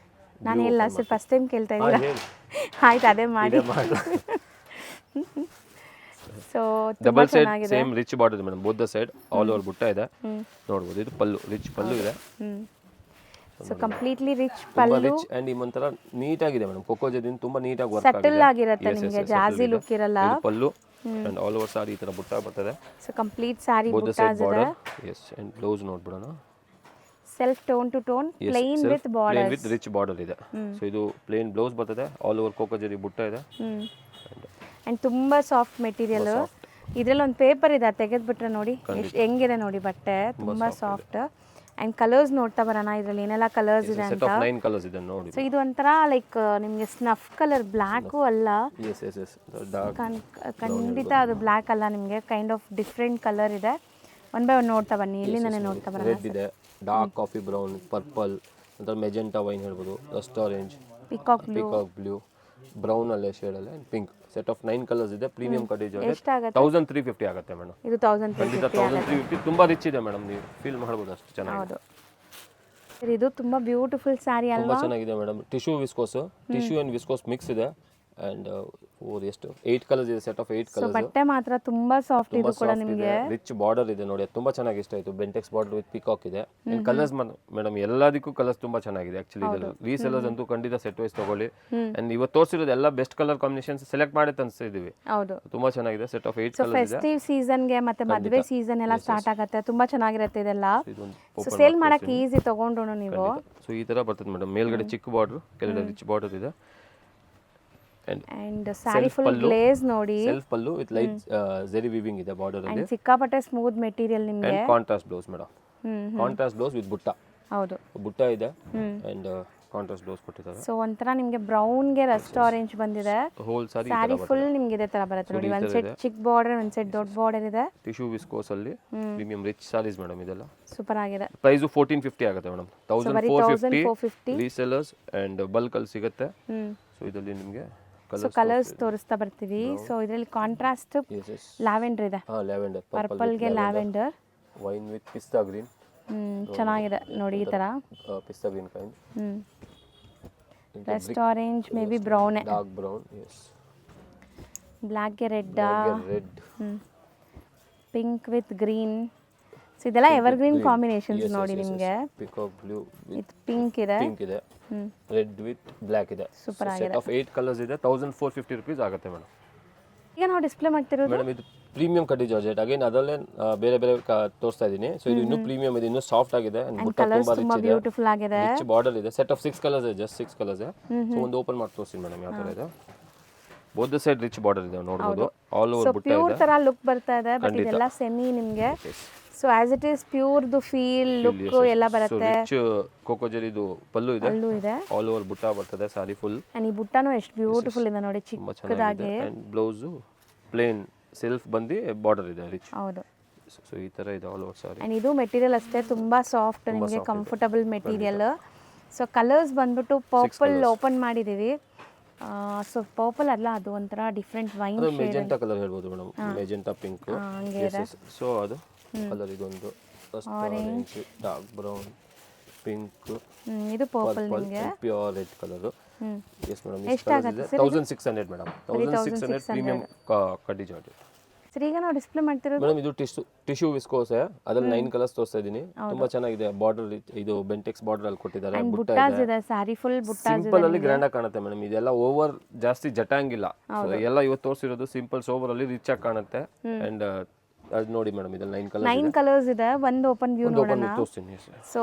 ನಾನು ಇಲ್ಲ ಸರ್, ಫಸ್ಟ್ ಟೈಮ್ ಕೇಳ್ತಾ ಇದ್ದೀನಿ. ಆಯ್ತು, ಅದೇ ಮಾಡಿ. So double side same rich border madam, both the side all over ಬುಟ್ಟ ಇದೆ ನೋಡಬಹುದು. ಇದು ಪಲ್ಲು, ರಿಚ್ ಪಲ್ಲು ಇದೆ. So completely rich pallu. Rich and ಈ ಒಂತರ ನೀಟ್ ಆಗಿದೆ ಮೇಡಮ್. ಕೊಕ್ಕೋ ಜರಿನ್ ತುಂಬಾ ನೀಟ್ ಆಗಿ ವರ್ಕ್ ಆಗಿದೆ. ಸಟಲ್ ಆಗಿರುತ್ತೆ, ನಿಮಗೆ ಜಾಜಿ ಲುಕ್ ಇರಲ್ಲ. Pallu and all over sari ಈ ತರ ಬುಟ್ಟ ಬರ್ತದೆ. ಸೊ ಕಂಪ್ಲೀಟ್ ಸಾರಿ ಬುಟ್ಟಾಸ್ ಇದೆ. ಎಸ್, ಅಂಡ್ ಬ್ಲೌಸ್ ನೋಡ್ಬಿಡೋಣ. Self tone to tone, plain with border, with rich border ಇದೆ. ಸೊ ಇದು ಪ್ಲೇನ್ ಬ್ಲೌಸ್ ಬರ್ತದೆ, ಆಲ್ ಓವರ್ ಕೊಕ್ಕೋ ಜರಿ ಬುಟ್ಟ ಇದೆ. ಅಂಡ್ ತುಂಬಾ ಸಾಫ್ಟ್ ಮೆಟೀರಿಯಲ್. ಇದ್ರಲ್ಲಿ ಒಂದು ಪೇಪರ್ ಇದೆ, ತೆಗೆದ್ಬಿಟ್ರೆ ನೋಡಿ ಎಷ್ಟು ಹೆಂಗಿದೆ ನೋಡಿ ಬಟ್ಟೆ. ತುಂಬಾ ಸಾಫ್ಟ್. ಆ್ಯಂಡ್ ಕಲರ್ಸ್ ನೋಡ್ತಾ ಬರೋಣ ಇದರಲ್ಲಿ ಏನೆಲ್ಲ ಕಲರ್ಸ್ ಇದೆ ಸೆಟ್ ಅಂತ. ಆಫ್ 9 ಕಲರ್ಸ್ ಇದೆ ನೋಡಿ. ಸೊ ಇದು ಒಂಥರ ಲೈಕ್ ನಿಮಗೆ ಸ್ನಫ್ ಕಲರ್ ಬ್ಲ್ಯಾಕು ಅಲ್ಲ, ಎಸ್ ಎಸ್ ಎಸ್ ಡಾರ್ಕ್ ಖಂಡಿತ ಅದು ಬ್ಲ್ಯಾಕ್ ಅಲ್ಲ, ನಿಮಗೆ ಕೈಂಡ್ ಆಫ್ ಡಿಫ್ರೆಂಟ್ ಕಲರ್ ಇದೆ. ಒನ್ ಬೈ ಒನ್ ನೋಡ್ತಾ ಬನ್ನಿ, ಇಲ್ಲಿಂದನೇ ನೋಡ್ತಾ ಬರೋಣ. ರೆಡ್ ಇದೆ, ಡಾರ್ಕ್ ಕಾಫಿ ಬ್ರೌನ್, ಪರ್ಪಲ್, ನಂತರ ಮೆಜೆಂಟಾ ವೈನ್ ಹೇಳ್ಬೋದು, Rust orange, peacock blue, brown ಅಲ್ಲೇ ಶೇಡಲ್ಲೇ pinಕ್. ಸೆಟ್ ಆಫ್ 9 ಕಲರ್ಸ್ ಇದೆ. ಪ್ರೀಮಿಯಂ ಕಟೇಜ್ ಎಷ್ಟಾಗುತ್ತೆ? 1350 ಆಗುತ್ತೆ ಮೇಡಮ್. ಇದು 1350. ಖಂಡಿತ 1350 ತುಂಬಾ ರಿಚ್ ಇದೆ ಮೇಡಮ್, ನೀವು ಫೀಲ್ ಮಾಡ್ಬೋದು ಅಷ್ಟು ಚೆನ್ನಾಗಿ. ಹೌದು ಸರ್, ಇದು ತುಂಬಾ ಬ್ಯೂಟಿಫುಲ್ ಸ್ಯಾರಿ ತುಂಬಾ ಅಲ್ವಾ? ಚೆನ್ನಾಗಿದೆ madam. Tissue and viscose mix ಇದೆ. ಅಂಡ್ ಎಷ್ಟು 8 ಕಲರ್ಸ್ ಇದೆ, ಸೆಟ್ ಆಫ್ 8 ಸೊ ಕಲರ್ಸ್. ಬಟ್ಟೆ ಮಾತ್ರ ತುಂಬಾ ಸಾಫ್ಟ್ ಇದು ಕೂಡ ನಿಮಗೆ. ರಿಚ್ ಬಾರ್ಡರ್ ಇದೆ ನೋಡಿ, ಅದು ತುಂಬಾ ಚೆನ್ನಾಗಿ ಇಷ್ಟ ಆಯ್ತು. ಬೆಂಟೆಕ್ಸ್ ಬಾರ್ಡರ್ ವಿತ್ ಪಿಕಾಕ್ ಇದೆ. ಕಲರ್ಸ್ ಮೇಡಮ್ ಎಲ್ಲದಕ್ಕೂ ಕಲರ್ಸ್ ತುಂಬಾ ಚೆನ್ನಾಗಿದೆ ಆಕ್ಚುಲಿ. ಇದರಲ್ಲಿ ರೀಸೆಲ್ಲರ್ಸ್ ಅಂತೂ ಖಂಡಿತ ಸೆಟ್ ವೈಸ್ ತಗೊಳ್ಳಿ. ಅಂಡ್ ಇವತ್ತು ತೋರಿಸಿರೋದು ಎಲ್ಲ ಬೆಸ್ಟ್ ಕಲರ್ ಕಾಂಬಿನೇಷನ್ಸ್ ಸೆಲೆಕ್ಟ್ ಮಾಡಿ ತಂದಿದ್ದೀವಿ. ಹೌದು, ತುಂಬಾ ಚೆನ್ನಾಗಿದೆ. ಸೆಟ್ ಆಫ್ 8 ಸೊ ಕಲರ್ಸ್ ಇದೆ. ಫೆಸ್ಟಿವ್ ಸೀಸನ್ಗೆ ಮತ್ತೆ ಮದುವೆ ಸೀಸನ್ ಎಲ್ಲ ಸ್ಟಾರ್ಟ್ ಆಗುತ್ತೆ, ತುಂಬಾ ಚೆನ್ನಾಗಿರುತ್ತೆ ಇದೆಲ್ಲ. ಇದೊಂದು ಸೊ ಸೇಲ್ ಮಾಡಕ್ಕೆ ಈಸಿ ತಗೊಂಡ್ರು ನೀವು. ಸೊ ಈ ತರ ಬರ್ತದೆ ಮೇಡಮ್. ಮೇಲ್ಗಡೆ ಚಿಕ್ಕ ಬಾರ್ಡರ್, ಕೆಳಗಡೆ ರಿಚ್ ಬಾರ್ಡರ್ ಇದೆ. ಅಂಡ್ ಸ್ಯಾರಿ ಫುಲ್ ಗ್ಲೇಸ್ ನೋಡಿ, self pallu with light Jerry weaving ಇದೆ ಬಾರ್ಡರ್ ಅಲ್ಲಿ. ಅಂಡ್ ಸಿಕ್ಕಾಪಟ್ಟೆ ಸ್ಮೂತ್ ಮೆಟೀರಿಯಲ್ ನಿಮಗೆ. And contrast blouse madam. Contrast blouse with ಬುಟ್ಟ. ಹೌದು, ಬುಟ್ಟ ಇದೆ ಅಂಡ್ ಕಾಂಟ್ರಾಸ್ಟ್ ಬ್ಲೌಸ್ ಕೊಟ್ಟಿದ್ದಾರೆ. ಸೊ ಒಂಥರ ನಿಮಗೆ ಬ್ರೌನ್ ಗೆ ರಸ್ಟ್ ಆರೆಂಜ್ ಬಂದಿದೆ. ಹೋಲ್ ಸಾರಿ ಸ್ಯಾರಿ ಫುಲ್ ನಿಮಗೆ ಇದೇ ತರ ಬರುತ್ತೆ ನೋಡಿ. ಒಂದ್ ಸೆಟ್ ಚಿಕ್ಕ ಬಾರ್ಡರ್, ಒಂದ್ ಸೆಟ್ ದೊಡ್ಡ ಬಾರ್ಡರ್ ಇದೆ. ಟಿಶ್ಯೂ ವಿಸ್ಕೋಸ್ ಅಲ್ಲಿ ಪ್ರೀಮಿಯಂ ರಿಚ್ ಸಾರೀಸ್ ಮೇಡಮ್ ಇದೆಲ್ಲ. ಸೂಪರ್ ಆಗಿದೆ. ಪ್ರೈಸ್ 1450 ಆಗುತ್ತೆ ಮೇಡಮ್. 1450 1450 ರೀಸೆಲ್ಲರ್ಸ್ ಅಂಡ್ ಬಲ್ಕ್ ಅಲ್ಲಿ ಸಿಗುತ್ತೆ. ಸೊ ಇದರಲ್ಲಿ ನಿಮಗೆ ಸೊ ಕಲರ್ಸ್ ತೋರಿಸ್ತಾ ಬರ್ತೀವಿ. ಸೊ ಇದರಲ್ಲಿ ಕಾಂಟ್ರಾಸ್ಟ್ ಲ್ಯಾವೆಂಡರ್ ಇದೆ. ಲ್ಯಾವೆಂಡರ್, ಪರ್ಪಲ್ ಗೆ lavender, wine with pista green. ಚೆನ್ನಾಗಿದೆ ನೋಡಿ ಈ ತರ. Pista green kind. Rust orange, maybe brown, dark brown, yes. Black ಗೆ red, red, pink with green. So ಇದೆಲ್ಲ ಎವರ್ ಗ್ರೀನ್ ಕಾಂಬಿನೇಷನ್ಸ್ ನೋಡಿ ನಿಮಗೆ. ಪಿಕಾಕ್ ಬ್ಲೂ ವಿತ್ ಪಿಂಕ್ ಇದೆ, ರೆಡ್ ವಿತ್ ಬ್ಲ್ಯಾಕ್ ಇದೆ. ಸೂಪರ್ ಆಗಿದೆ. ಸೆಟ್ ಆಫ್ 8 ಕಲರ್ಸ್ ಇದೆ. 1450 rupees ಆಗುತ್ತೆ madam. ಈಗ ನಾವು ಡಿಸ್ಪ್ಲೇ ಮಾಡ್ತಿರೋದು ಮೇಡಮ್ ಇದು ಪ್ರೀಮಿಯಂ ಕಟ್ಟಿ ಜಾರ್ಜೆಟ್. ಅಗೇನ್ ಅದರಲ್ಲೇ ಬೇರೆ ಬೇರೆ ತೋರಿಸ್ತಾ ಇದ್ದೀನಿ. ಸೊ ಇದು ಇನ್ನೂ ಪ್ರೀಮಿಯಂ ಇದೆ, ಇನ್ನೂ ಸಾಫ್ಟ್ ಆಗಿದೆ. ಅಂಡ್ ಬುಟ್ಟ ತುಂಬಾ ರಿಚ್ ಇದೆ, ಬ್ಯೂಟಿಫುಲ್ ಆಗಿದೆ. ರಿಚ್ ಬಾರ್ಡರ್ ಇದೆ. ಸೆಟ್ ಆಫ್ 6 ಕಲರ್ಸ್ ಇದೆ, ಜಸ್ಟ್ 6 ಕಲರ್ಸ್ ಇದೆ. ಸೊ ಒಂದು ಓಪನ್ ಮಾಡಿ ತೋರಿಸ್ತೀನಿ ಮೇಡಮ್ ಯಾವ ತರ ಇದೆ. Both the side rich border ಇದೆ ನೋಡಬಹುದು. ಆಲ್ ಓವರ್ ಬುಟ್ಟ ಇದೆ. ಪ್ಯೂರ್ ತರ ಲುಕ್ ಬರ್ತಾ ಇದೆ, ಬಟ್ ಇದೆಲ್ಲ ಸೆಮಿ ನಿಮಗೆ. So as it is pure ದು ಫೀಲ್ ಲುಕ್ ಎಲ್ಲ ಬರುತ್ತೆ. ರಿಚ್ ಕೋಕೋ ಜೆರಿದು ಪಲ್ಲು ಇದೆ. ಆಲ್ ಓವರ್ ಬುಟ್ಟ ಬರ್ತದೆ ಸಾರಿ ಫುಲ್. ಅಂಡ್ ಈ ಬುಟ್ಟನೂ ಎಷ್ಟು ಬ್ಯೂಟಿಫುಲ್ ಇದೆ ನೋಡಿ, ಚಿಕ್ಕದಾಗಿ. ಅಂಡ್ ಬ್ಲೌಸ್ ಪ್ಲೇನ್ ಸೆಲ್ಫ್ ಬಂದಿ ಬಾರ್ಡರ್ ಇದೆ ರಿಚ್. ಹೌದು, ಸೊ ಈ ತರ ಇದೆ ಆಲ್ ಓವರ್ ಸಾರಿ. ಅಂಡ್ ಇದು ಮೆಟೀರಿಯಲ್ ಅಷ್ಟೇ ತುಂಬಾ ಸಾಫ್ಟ್, ನಿಮಗೆ ಕಂಫರ್ಟಬಲ್ ಮೆಟೀರಿಯಲ್. ಸೊ ಕಲರ್ಸ್ ಬಂದ್ಬಿಟ್ಟು ಪರ್ಪಲ್ ಓಪನ್ ಮಾಡಿದೀವಿ. ಸೊ ಪರ್ಪಲ್ ಅಲ್ಲ, ಅದು ಒಂಥರ different wine shade. Magenta colour ಹೇಳ್ಬೋದು ಮೇಡಮ್. Magenta pink. ಸೊ ಅದು ಕಲರ್ ಇದೊಂದು ಆರೆಂಜ್, ಡಾರ್ಕ್ ಬ್ರೌನ್, ಪಿಂಕ್, ಇದು ಪರ್ಪಲ್ ನಿಮಗೆ pure red colour. Yes madam. ಎಷ್ಟಾಗುತ್ತೆ? 1600 ಮೇಡಮ್. 1600 ಪ್ರೀಮಿಯಂ ಕಡ್ಡಿ ಜಾರ್ಜೆಟ್. ಸರ್ ಈಗ ನಾವು ಡಿಸ್ಪ್ಲೇ ಮಾಡ್ತಿರೋದು ಮೇಡಮ್ ಇದು ಟಿಶ್ಯೂ ವಿಸ್ಕೋಸ್. ಅದ್ರಲ್ಲಿ 9 ಕಲರ್ಸ್ ತೋರಿಸ್ತಾ ಇದೀನಿ. ತುಂಬಾ ಚೆನ್ನಾಗಿದೆ. ಬಾರ್ಡರ್ ಇದು ಬೆಂಟೆಕ್ಸ್ ಬಾರ್ಡರ್ ಅಲ್ಲಿ ಕೊಟ್ಟಿದ್ದಾರೆ. ಬುಟ್ಟ ಇದೆ, ಸಾರಿ ಫುಲ್ ಬುಟ್ಟಾಸ್ ಇದೆ. ಸಿಂಪಲ್ ಅಲ್ಲಿ ಗ್ರ್ಯಾಂಡ್ ಆಗಿ ಕಾಣುತ್ತೆ ಮೇಡಮ್. ಇದೆಲ್ಲ ಓವರ್ ಜಾಸ್ತಿ ಜಟಾಂಗಿಲ್ಲ. ಎಲ್ಲ ಇವತ್ತು ತೋರಿಸಿರೋದು ಸಿಂಪಲ್ ಸೋಬರ್ ಅಲ್ಲಿ ರಿಚ್ ಆಗಿ ಕಾಣುತ್ತೆ. ಅಂಡ್ ಅದು ನೋಡಿ ಮೇಡಮ್, ಇದೆಲ್ಲ 9 ಕಲರ್ಸ್ ಇದೆ. ಒಂದು ಓಪನ್ ವ್ಯೂ ನೋಡೋಣ. ತೋರಿಸ್ತೀನಿ. ಸೊ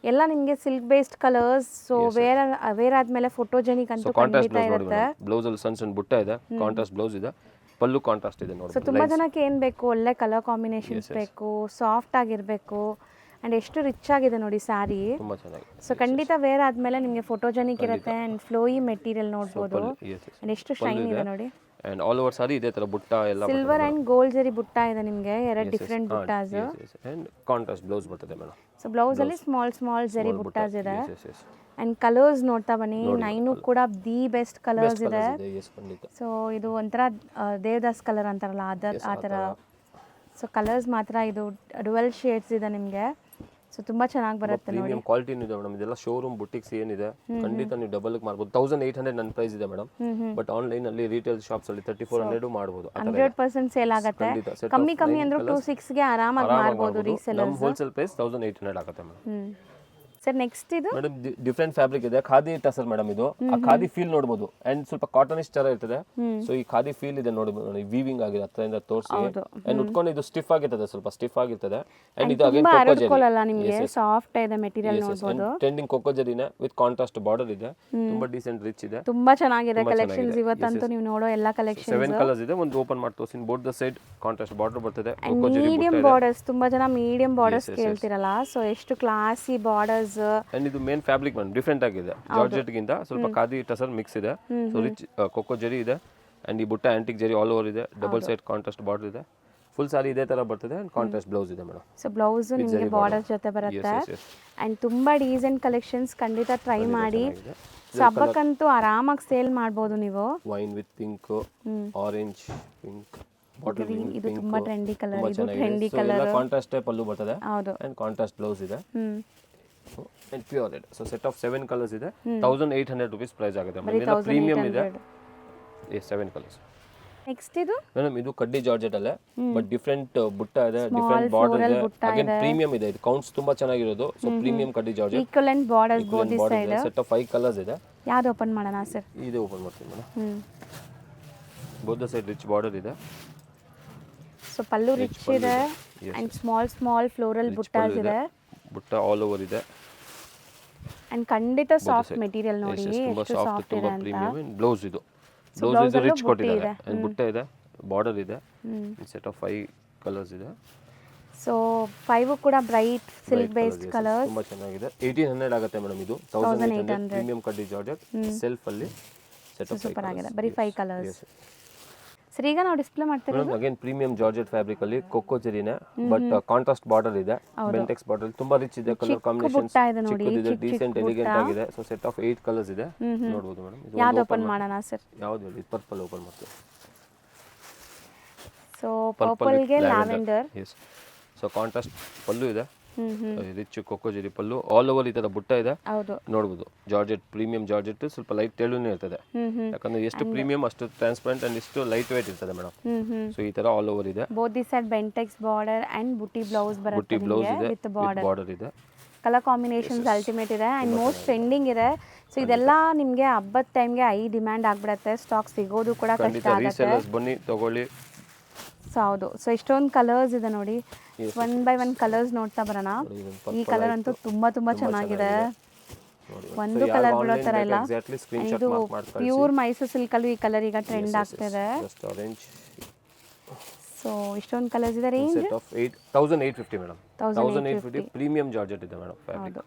ಎಲ್ಲ ನಿಮಗೆ silk based colours. So wear ಆದ್ಮೇಲೆ ಫೋಟೋಜೆನಿಕ್ ಅಂತ ಖಂಡಿತ ಇರುತ್ತೆ. ಬ್ಲೌಸ್ ಅಲ್ಲಿ ಸಣ್ಣ ಸಣ್ಣ ಬುಟ್ಟ ಇದೆ. ಕಾಂಟ್ರಾಸ್ಟ್ ಬ್ಲೌಸ್ ಇದೆ. ಪಲ್ಲು ಕಾಂಟ್ರಾಸ್ಟ್ ಇದೆ ನೋಡಿ. ಸೊ ತುಂಬಾ ಜನಕ್ಕೆ ಏನ್ ಬೇಕು, ಒಳ್ಳೆ ಕಲರ್ ಕಾಂಬಿನೇಷನ್ಸ್ ಬೇಕು, ಸಾಫ್ಟ್ ಆಗಿರಬೇಕು. ಅಂಡ್ ಎಷ್ಟು ರಿಚ್ ಆಗಿದೆ ನೋಡಿ ಸ್ಯಾರಿ. ತುಂಬಾ ಚೆನ್ನಾಗಿದೆ. ಸೊ ಖಂಡಿತ ವೇರ್ ಆದ್ಮೇಲೆ ನಿಮಗೆ ಫೋಟೋಜೆನಿಕ್ ಇರುತ್ತೆ. ಅಂಡ್ ಫ್ಲೋಯಿ ಮೆಟೀರಿಯಲ್ ನೋಡಬಹುದು. ಅಂಡ್ ಎಷ್ಟು ಶೈನ್ ಇದೆ ನೋಡಿ. ಅಂಡ್ ಆಲ್ ಓವರ್ ಸಾರಿ ಇದೇ ತರ ಬುಟ್ಟ ಎಲ್ಲ ಸಿಲ್ವರ್ ಅಂಡ್ ಗೋಲ್ಡ್ ಜರಿ ಬುಟ್ಟ ಇದೆ ನಿಮಗೆ. ಎರಡು ಡಿಫರೆಂಟ್ ಬುಟ್ಟಾಸ್. ಅಂಡ್ ಕಾಂಟ್ರಾಸ್ಟ್ ಬ್ಲೌಸ್ ಬರ್ತದೆ ಮೇಡಮ್. ಸೊ ಬ್ಲೌಸ್ ಅಲ್ಲಿ ಸ್ಮಾಲ್ ಜರಿ ಬುಟ್ಟಾಸ್ ಇದೆ. ಅಂಡ್ ಕಲರ್ಸ್ ನೋಡ್ತಾ ಬನ್ನಿ. 9 ಕೂಡ ದಿ ಬೆಸ್ಟ್ ಕಲರ್ಸ್ ಇದೆ. ಸೊ ಇದು ಒಂಥರ ದೇವದಾಸ್ ಕಲರ್ ಅಂತಾರಲ್ಲ ಆ ಥರ. ಸೊ ಕಲರ್ಸ್ ಮಾತ್ರ ಇದು ಡುವೆಲ್ ಶೇಡ್ಸ್ ಇದೆ ನಿಮಗೆ. ಸೊ ತುಂಬಾ ಚೆನ್ನಾಗಿ ಬರುತ್ತೆ ನೋಡಿ. ಪ್ರೀಮಿಯಂ ಕ್ವಾಲಿಟಿ ಇದೆ ಮೇಡಮ್. ಇದೆಲ್ಲ ಶೋರೂಮ್ ಬುಟಿಕ್ಸ್ ಏನಿದೆ ಖಂಡಿತ ನೀವು ಡಬಲ್ ಮಾಡ್ಬೋದು. 1800 ನನ್ನ ಪ್ರೈಸ್ ಇದೆ ಮೇಡಮ್. ಬಟ್ ಆನ್ಲೈನ್ ಅಲ್ಲಿ ರಿಟೇಲ್ ಶಾಪ್ಸ್ ಅಲ್ಲಿ 3400 ಮಾಡಬಹುದು. 100% ಸೇಲ್ ಆಗುತ್ತೆ. ಕಮ್ಮಿ ಅಂದ್ರೂ 26 ಗೆ ಆರಾಮಾಗಿ ಮಾಡಬಹುದು ರೀಸೆಲ್ಲರ್ಸ್. ನಮ್ಮ ಹೋಲ್ಸೇಲ್ ಪ್ರೈಸ್ 1800 ಆಗುತ್ತೆ ಮೇಡಮ್. ಸರ್ ನೆಕ್ಸ್ಟ್ ಇದು ಮೇಡಮ್ ಡಿಫ್ರೆಂಟ್ ಫ್ಯಾಬ್ರಿಕ್ ಇದೆ, ಖಾದಿ ಟಸರ್ ಮೇಡಮ್ ಇದು. ಆ ಖಾದಿ ಫೀಲ್ ನೋಡಬಹುದು ಅಂಡ್ ಸ್ವಲ್ಪ ಕಾಟನಿಶ್ ತರ ಇರ್ತದೆ. ಸೊ ಈ ಖಾದಿ ಫೀಲ್ ಇದೆ ನೋಡಿ, ವೀವಿಂಗ್ ಆಗಿದೆ ಹತ್ರದಿಂದ ತೋರಿಸಿ. ಅಂಡ್ ಉಟ್ಕೊಂಡು ಇದು ಸ್ಟಿಫ್ ಆಗಿರ್ತದೆ, ಸ್ವಲ್ಪ ಸ್ಟಿಫ್ ಆಗಿರ್ತದೆ. ಅಂಡ್ ಇದು ಅಗೇನ್ ಕೋಕೋ ಜರಿ, ನಿಮಗೆ ಸಾಫ್ಟ್ ಇದೆ ಮೆಟೀರಿಯಲ್ ನೋಡಬಹುದು. ಟ್ರೆಂಡಿಂಗ್ ಕೋಕೋ ಜರಿನೇ ವಿತ್ ಕಾಂಟ್ರಾಸ್ಟ್ ಬಾರ್ಡರ್ ಇದೆ, ತುಂಬಾ ಡೀಸೆಂಟ್ ರಿಚ್ ಇದೆ, ತುಂಬಾ ಚೆನ್ನಾಗಿದೆ ಕಲೆಕ್ಷನ್ಸ್. ಇವತ್ತಂತೂ ನೀವು ನೋಡೋ ಎಲ್ಲಾ ಕಲೆಕ್ಷನ್ 7 ಕಲರ್ಸ್ ಇದೆ. ಒಂದು ಓಪನ್ ಮಾಡಿ ತೋರಿಸಿ. Both the side contrast border ಬರ್ತದೆ, ಮೀಡಿಯಂ ಬಾರ್ಡರ್ಸ್. ತುಂಬಾ ಜನ ಮೀಡಿಯಂ ಬಾರ್ಡರ್ಸ್ ಕೇಳ್ತಿರಲ್ಲ, ಸೊ ಎಷ್ಟು ಕ್ಲಾಸಿ ಬಾರ್ಡರ್ಸ್. ಅಂಡ್ ಇದು ಮೇನ್ ಫ್ಯಾಬ್ರಿಕ್ ಮೇಡಮ್ ಡಿಫ್ರೆಂಟ್ ಆಗಿದೆ, ಜಾರ್ಜೆಟ್ ಗಿಂತ ಸ್ವಲ್ಪ ಖಾದಿ ಟಸರ್ ಮಿಕ್ಸ್ ಇದೆ. ಸೊ ರಿಚ್ ಕೋಕೋ ಜರಿ ಇದೆ ಅಂಡ್ ಈ ಬುಟ್ಟ ಆಂಟಿಕ್ ಜರಿ ಆಲ್ ಓವರ್ ಇದೆ, ಡಬಲ್ ಸೈಡ್ ಕಾಂಟ್ರಾಸ್ಟ್ ಬಾರ್ಡರ್ ಇದೆ. ಫುಲ್ ಸಾರಿ ಇದೇ ತರ ಬರ್ತದೆ ಅಂಡ್ ಕಾಂಟ್ರಾಸ್ಟ್ ಬ್ಲೌಸ್ ಇದೆ ಮೇಡಮ್. ಸೊ ಬ್ಲೌಸ್ ನಿಮಗೆ ಬಾರ್ಡರ್ ಜೊತೆ ಬರುತ್ತೆ ಅಂಡ್ ತುಂಬಾ ಡೀಸೆಂಟ್ ಕಲೆಕ್ಷನ್ಸ್. ಖಂಡಿತ ಟ್ರೈ ಮಾಡಿ. ಸೊ ಹಬ್ಬಕ್ಕಂತೂ ಆರಾಮಾಗಿ ಸೇಲ್ ಮಾಡ್ಬೋದು ನೀವು. Wine with pink, orange, pink, ಇದು ತುಂಬಾ ಟ್ರೆಂಡಿ ಕಲರ್. ಇದು ಟ್ರೆಂಡಿ ಕಲರ್, ಕಾಂಟ್ರಾಸ್ಟ್ ಟೈಪ್ ಅಲ್ಲೂ ಬರ್ತದೆ. ಹೌದು. ಅಂಡ್ ಕಾಂಟ್ರಾಸ್ಟ್ ಬ್ಲೌಸ್ ಇದೆ and pure red. So set of 7 colours ಇದೆ. 1800 rupees ಪ್ರೈಸ್ ಆಗುತ್ತೆ ಮೇಡಮ್. ಪ್ರೀಮಿಯಂ ಇದೆ. 7 ಕಲರ್ಸ್. ನೆಕ್ಸ್ಟ್ ಇದು ಮೇಡಮ್ ಇದು ಕಡ್ಡಿ ಜಾರ್ಜೆಟ್ ಅಲ್ಲೇ, ಬಟ್ ಡಿಫ್ರೆಂಟ್ ಬುಟ್ಟ ಇದೆ, ಡಿಫ್ರೆಂಟ್ ಬಾರ್ಡರ್ ಇದೆ. ಅಗೇನ್ ಪ್ರೀಮಿಯಂ ಇದೆ, ಇದು ಕೌಂಟ್ಸ್ ತುಂಬಾ ಚೆನ್ನಾಗಿರೋದು. ಸೊ ಪ್ರೀಮಿಯಂ ಕಡ್ಡಿ georgette, equivalent borders both side. Set of 5 colours ಇದೆ. ಯಾವುದು ಓಪನ್ ಮಾಡೋಣ ಸರ್? ಇದು ಓಪನ್ ಮಾಡ್ತೀನಿ madam. Both side rich border ಇದೆ. ಸೊ ಪಲ್ಲು ರಿಚ್ ಇದೆ ಅಂಡ್ ಸ್ಮಾಲ್ ಫ್ಲೋರಲ್ ಬುಟ್ಟಾಸ್ ಇದೆ. ಬುಟ್ಟ ಆಲ್ ಓವರ್ ಇದೆ ಅಂಡ್ ಖಂಡಿತ ಸಾಫ್ಟ್ ಮೆಟೀರಿಯಲ್ ನೋಡಿ ಎಷ್ಟು ಸಾಫ್ಟ್ ಇದೆ ಅಂತ. ಪ್ರೀಮಿಯಂ ಬ್ಲೌಸ್ ಇದು. ಬ್ಲೌಸ್ ಇದು ರಿಚ್ ಕೊಟ್ಟಿದ್ದಾರೆ ಅಂಡ್ ಬುಟ್ಟ ಇದೆ, ಬಾರ್ಡರ್ ಇದೆ. ಸೆಟ್ ಆಫ್ 5 ಕಲರ್ಸ್ ಇದೆ. ಸೊ 5 ಕೂಡ ಬ್ರೈಟ್ ಸಿಲ್ಕ್ ಬೇಸ್ಡ್ ಕಲರ್ಸ್. ತುಂಬಾ ಚೆನ್ನಾಗಿದೆ. 1800 ಆಗುತ್ತೆ ಮೇಡಮ್. ಇದು 1800 ಪ್ರೀಮಿಯಂ ಕಡ್ಡಿ ಜಾರ್ಜೆಟ್ ಸೆಲ್ಫ್ ಅಲ್ಲಿ. ಸೆಟ್ ಆಫ್ ಸೂಪರ್ ಆಗಿದೆ. ಬರೀ 5 ಕಲರ್ಸ್. ಸರ್ ಈಗ ನಾವು ಡಿಸ್ಪ್ಲೇ ಮಾಡ್ತೀವಿ. ಅಗೇನ್ ಪ್ರೀಮಿಯಂ ಜಾರ್ಜೆಟ್ ಫ್ಯಾಬ್ರಿಕ್ ಅಲ್ಲಿ ಕೋಕೋ ಜರಿನೇ, ಬಟ್ ಕಾಂಟ್ರಾಸ್ಟ್ ಬಾರ್ಡರ್ ಇದೆ, ಬೆಂಟೆಕ್ಸ್ ಬಾರ್ಡರ್ ತುಂಬಾ ರಿಚ್ ಇದೆ. ಕಲರ್ ಕಾಂಬಿನೇಷನ್ಸ್ ಚಿಕ್ಕದಿದೆ, ಡೀಸೆಂಟ್ ಎಲಿಗೆಂಟ್ ಆಗಿದೆ. ಸೊ ಸೆಟ್ ಆಫ್ 8 ಕಲರ್ಸ್ ಇದೆ, ನೋಡಬಹುದು ಮೇಡಮ್. ಇದು ಯಾವುದು ಓಪನ್ ಮಾಡೋಣ ಸರ್? ಯಾವುದು ಹೇಳಿ? ಪರ್ಪಲ್ ಓಪನ್ ಮಾಡ್ತೀವಿ. ಸೊ ಪರ್ಪಲ್ ಗೆ lavender. S. So contrast pallu ಇದೆ, ರಿಚ್ ಕೋಕೋ ಜರಿ ಪಲ್ಲು, ಆಲ್ ಓವರ್ ಈ ತರ ಬುಟ್ಟ ಇದೆ. ಹೌದು, ನೋಡಬಹುದು. ಜಾರ್ಜೆಟ್ ಪ್ರೀಮಿಯಂ ಜಾರ್ಜೆಟ್ ಸ್ವಲ್ಪ ಲೈಟ್ ತೆಳುನೇ ಇರ್ತದೆ, ಯಾಕಂದ್ರೆ ಎಷ್ಟು ಪ್ರೀಮಿಯಂ ಅಷ್ಟು ಟ್ರಾನ್ಸ್ಪರೆಂಟ್ ಅಂಡ್ ಇಷ್ಟು ಲೈಟ್ ವೇಟ್ ಇರ್ತದೆ ಮೇಡಮ್. ಸೊ ಈ ತರ ಆಲ್ ಓವರ್ ಇದೆ. Both the side Bentex border and ಬುಟ್ಟಿ ಬ್ಲೌಸ್ ಬರುತ್ತೆ. ಬುಟ್ಟಿ ಬ್ಲೌಸ್ ಇದೆ ವಿತ್ ಬಾರ್ಡರ್ ಇದೆ. ಕಲರ್ ಕಾಂಬಿನೇಷನ್ಸ್ ಅಲ್ಟಿಮೇಟ್ ಇದೆ ಅಂಡ್ ಮೋಸ್ಟ್ ಟ್ರೆಂಡಿಂಗ್ ಇದೆ. ಸೊ ಇದೆಲ್ಲ ನಿಮಗೆ ಹಬ್ಬದ ಟೈಮ್ಗೆ ಹೈ ಡಿಮ್ಯಾಂಡ್ ಆಗ್ಬಿಡುತ್ತೆ. ಸ್ಟಾಕ್ ಸಿಗೋದು ಕೂಡ ಕಷ್ಟ ಆಗುತ್ತೆ. ರೀಸೆಲ್ಲರ್ಸ್ ಬನ್ನಿ ತಗೊಳ್ಳಿ. ಸೊ ಹೌದು. ಸೊ ಇಷ್ಟೊಂದು ಕಲರ್ಸ್ ಇದೆ ನೋಡಿ. 1 by 1 ಕಲರ್ಸ್ ನೋಡ್ತಾ ಬರೋಣ. ಈ ಕಲರ್ ಅಂತೂ ತುಂಬಾ ಚೆನ್ನಾಗಿದೆ. ಒಂದು ಕಲರ್ ಬಿಡೋ ತರ ಇಲ್ಲ. ಇದು ಪ್ಯೂರ್ ಮೈಸೂರು ಸಿಲ್ಕ್ ಅಲ್ಲೂ ಈ ಕಲರ್ ಈಗ ಟ್ರೆಂಡ್ ಆಗ್ತಿದೆ. ಸೊ ಇಷ್ಟೊಂದು ಕಲರ್ಸ್ ಇದೆ. Range 1850 madam. 1850 ಪ್ರೀಮಿಯಂ ಜಾರ್ಜೆಟ್ ಇದೆ ಮೇಡಮ್ ಫ್ಯಾಬ್ರಿಕ್.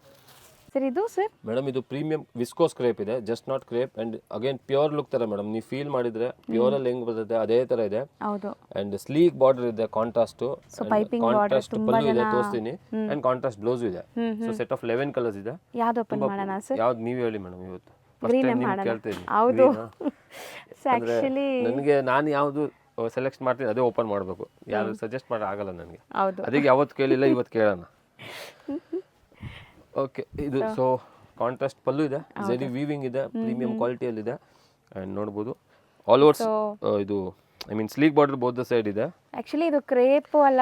ಸರ್ ಇದು ಸರ್ ಮೇಡಮ್ ಇದು ಪ್ರೀಮಿಯಂ ವಿಸ್ಕೋಸ್ ಕ್ರೇಪ್ ಇದೆ, just not crepe. And again pure look ತರ ಮೇಡಮ್. ನೀವು ಫೀಲ್ ಮಾಡಿದ್ರೆ ಪ್ಯೂರ್ ಅಲ್ಲಿ ಹೆಂಗ್ ಬರ್ತದೆ ಅದೇ ತರ ಇದೆ. ಹೌದು. ಅಂಡ್ ಸ್ಲೀಕ್ ಬಾರ್ಡರ್ ಇದೆ, ಕಾಂಟ್ರಾಸ್ಟ್ ಕಾಂಟ್ರಾಸ್ಟ್ ಪಲ್ಲು ಇದೆ, ತೋರಿಸ್ತೀನಿ. ಅಂಡ್ ಕಾಂಟ್ರಾಸ್ಟ್ ಬ್ಲೌಸ್ ಇದೆ. ಸೊ ಸೆಟ್ ಆಫ್ 11 ಕಲರ್ಸ್ ಇದೆ. ಯಾವ್ದು ಓಪನ್ ಮಾಡೋಣ ಸರ್? ಯಾವ್ದು ನೀವು ಹೇಳಿ ಮೇಡಮ್. ಇವತ್ತು ಗ್ರೀನ್ ಮಾಡೋಣ. ಹೌದು. ಆಕ್ಚುಲಿ ನನಗೆ ನಾನು ಯಾವ್ದು ಸೆಲೆಕ್ಟ್ ಮಾಡ್ತೀನಿ ಅದೇ ಓಪನ್ ಮಾಡಬೇಕು. ಯಾರು ಸಜೆಸ್ಟ್ ಮಾಡಿ ಆಗಲ್ಲ ನನಗೆ. ಹೌದು. ಅದಕ್ಕೆ ಯಾವತ್ತು ಕೇಳಿಲ್ಲ, ಇವತ್ತು ಕೇಳೋಣ. ಓಕೆ. ಇದು ಸೊ ಕಾಂಟ್ರಾಸ್ಟ್ ಪಲ್ಲು ಇದೆ, ಜರಿ ವೀವಿಂಗ್ ಇದೆ, ಪ್ರೀಮಿಯಂ ಕ್ವಾಲಿಟಿಯಲ್ಲಿ ಇದೆ. ಅಂಡ್ ನೋಡಬಹುದು ಆಲ್ ಓವರ್ಸ್ ಇದು I mean sleek border both the side ಇದೆ. ಆಕ್ಚುಲಿ ಇದು ಕ್ರೇಪ್ ಅಲ್ಲ,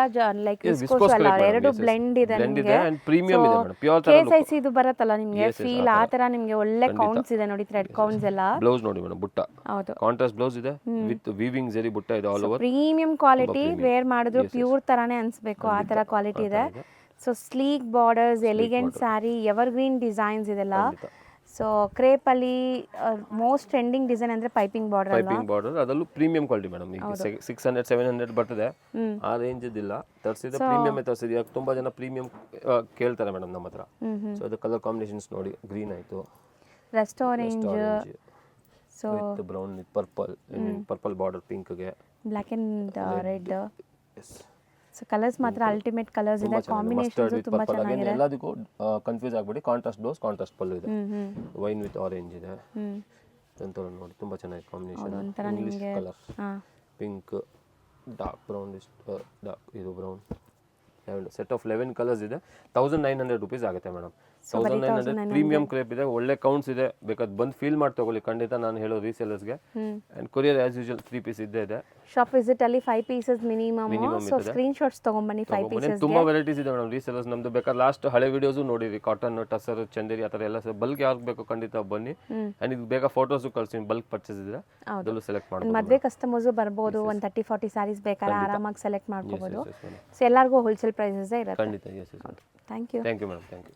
ಲೈಕ್ ವಿಸ್ಕೋಸ್ ಅಲ್ಲ, ಎರಡು ಬ್ಲೆಂಡ್ ಇದೆ ನಿಮಗೆ. ಅಂಡ್ ಪ್ರೀಮಿಯಂ ಇದೆ ಮೇಡಂ. ಪ್ಯೂರ್ ತರ ಲುಕ್ ಸೈಜ್ ಇದು ಬರುತ್ತಲ್ಲ ನಿಮಗೆ ಫೀಲ್ ಆ ತರ ನಿಮಗೆ ಒಳ್ಳೆ ಕೌಂಟ್ಸ್ ಇದೆ ನೋಡಿ, ಥ್ರೆಡ್ ಕೌಂಟ್ಸ್ ಎಲ್ಲ. ಬ್ಲೌಸ್ ನೋಡಿ ಮೇಡಂ, ಬುಟ್ಟ. ಹೌದು. ಕಾಂಟ್ರಾಸ್ಟ್ ಬ್ಲೌಸ್ ಇದೆ ವಿತ್ ವೀವಿಂಗ್ ಜರಿ ಬುಟ್ಟ ಇದೆ all over. Premium quality, wear ಮಾಡಿದ್ರು ಪ್ಯೂರ್ ತರಾನೇ ಅನ್ಸ್ಬೇಕು ಆ ತರ ಕ್ವಾಲಿಟಿ ಇದೆ. So sleek borders, elegant sari, evergreen designs ಇದೆಲ್ಲ. ಸೊ ಕ್ರೇಪ್ ಅಲ್ಲಿ ಮೋಸ್ಟ್ ಟ್ರೆಂಡಿಂಗ್ ಡಿಸೈನ್ ಅಂದ್ರೆ ಪೈಪಿಂಗ್ ಬಾರ್ಡರ್. ಪೈಪಿಂಗ್ ಬಾರ್ಡರ್ ಅದಲ್ಲೂ ಪ್ರೀಮಿಯಂ ಕ್ವಾಲಿಟಿ ಮೇಡಮ್. ಈಗ 600 700 ಬರ್ತದೆ, ಆ ರೇಂಜ್ ಇದಿಲ್ಲ. ತರಿಸಿದ ಪ್ರೀಮಿಯಂ ತರಿಸಿದ್ವಿ. ತುಂಬಾ ಜನ ಪ್ರೀಮಿಯಂ ಕೇಳ್ತಾರೆ ಮೇಡಮ್ ನಮ್ಮ ಹತ್ರ. ಸೊ ಅದು ಕಲರ್ ಕಾಂಬಿನೇಷನ್ಸ್ ನೋಡಿ, ಗ್ರೀನ್ ಆಯ್ತು, rust orange, so with brown with purple border, pink ಗೆ black and red. So colours ಮಾತ್ರ ಅಲ್ಟಿಮೇಟ್ ಕಲರ್ಸ್ ಇದೆ. ಕಾಂಬಿನೇಷನ್ಸ್ ತುಂಬಾ ಚೆನ್ನಾಗಿದೆ. ಎಲ್ಲದಕ್ಕೂ ಕನ್ಫ್ಯೂಸ್ ಆಗ್ಬಿಡಿ. ಕಾಂಟ್ರಾಸ್ಟ್ ಬ್ಲೌಸ್, ಕಾಂಟ್ರಾಸ್ಟ್ ಪಲ್ಲು ಇದೆ. ವೈನ್ ವಿತ್ ಆರೆಂಜ್ ಇದೆ. ಅಂತ ನೋಡಿ ತುಂಬಾ ಚೆನ್ನಾಗಿದೆ combination. English colour, pink, dark brown, dark ಇದು ಬ್ರೌನ್. ಸೆಟ್ ಆಫ್ 11 ಕಲರ್ಸ್ ಇದೆ. 1900 rupees ಆಗುತ್ತೆ ಮೇಡಮ್. 1900 ಪ್ರೀಮಿಯಂ ಕ್ರೇಪ್ ಇದೆ, ಒಳ್ಳೆ ಕೌಂಟ್ಸ್ ಇದೆ, ಬೇಕಾದ್ ಬಂದು ಫೀಲ್ ಮಾಡಿ ತಗೊಳ್ಳಿ ಖಂಡಿತ ನಾನು ಹೇಳೋ ರೀಸೇಲರ್ಸ್ಗೆ. And courier as usual 3 piece ಇದ್ದೇ ಇದೆ. ಶಾಪ್ ವಿಸಿಟ್ ಅಲ್ಲಿ 5 pieces minimum, so screen shots ತಗೊಂಡ್ಬನ್ನಿ 5 ಪೀಸಸ್. ತುಂಬಾ ವೆರೈಟೀಸ್ ಇದೆ ಮೇಡಮ್ ರೀಸೇಲರ್ಸ್ ನಮ್ದು. ಬೇಕಾದ್ರೆ ಲಾಸ್ಟ್ ಹಳೆ ವಿಡಿಯೋಸ್ ನೋಡಿರಿ, ಕಾಟನ್, ಟಸರ್, ಚಂದೇರಿ ಆ ಥರ ಎಲ್ಲ ಬಲ್ಕ್ ಯಾವ್ದು ಬೇಕು ಖಂಡಿತ ಬನ್ನಿ. ಅಂಡ್ ಇದು ಬೇಗ ಫೋಟೋಸು ಕಳ್ತೀನಿ, ಬಲ್ಕ್ ಪರ್ಚೇಸ್ ಇದ್ರೆ ಅದರಲ್ಲೂ ಸೆಲೆಕ್ಟ್ ಮಾಡಿ. ಮದುವೆ ಕಸ್ಟಮರ್ಸು ಬರ್ಬೋದು, ಒಂದು 30-40 ಸ್ಯಾರೀಸ್ ಬೇಕಾದ್ರೆ ಆರಾಮಾಗಿ ಸೆಲೆಕ್ಟ್ ಮಾಡ್ಕೋಬಹುದು. ಸೊ ಎಲ್ಲರಿಗೂ ಹೋಲ್ಸೇಲ್ ಪ್ರೈಸಸ್ ಇರುತ್ತೆ. ಖಂಡಿತ. Thank you thank you madam, thank you.